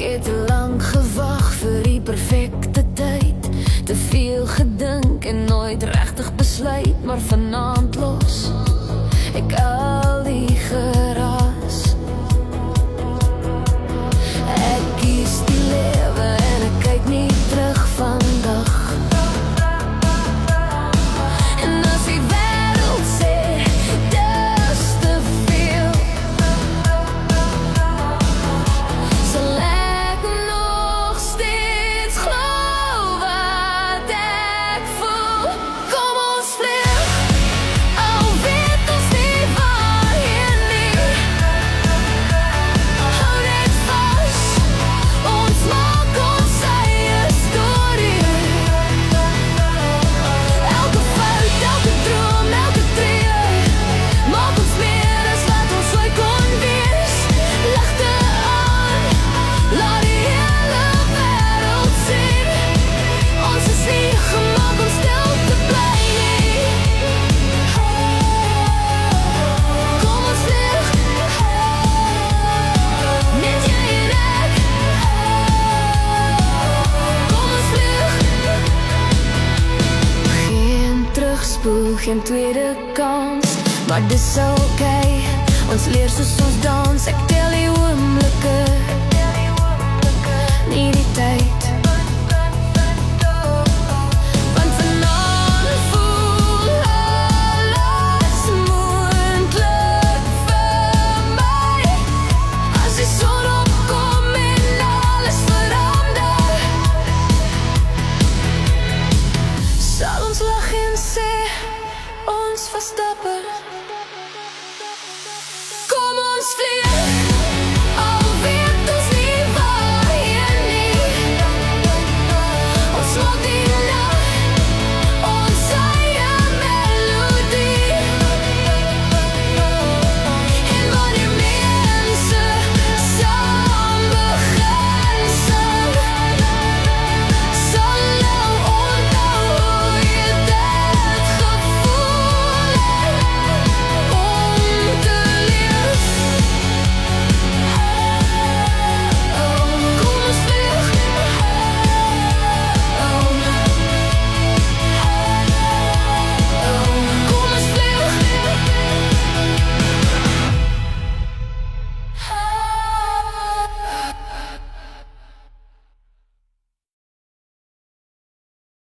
het te lang gewag vir die perfekte tyd. Te veel gedink en nooit regtig besluit, maar vanaand los ek al die geraas. Ek kies die lewe en ek kyk nie terug vandag. En as die wêreld sê dis te veel, sal ek nog steeds glo wat ek voel. Kom ons vlieg, al weet ons nie waarheen nie. Hou net vas, ons maak ons eie storie. Elke fout, elke droom, elke tree maak ons meer as wat ons ooit kon wees. Ligte aan, laat die hele wêreld sien. Ons is nie gemaak om stil te bly nie. Kom ons vlieg, net jy en ek. Kom ons vlieg. Geen terugspoel, geen tweede kans, maar dis oké. Ons leer soos ons dans, ek tel die oomblikke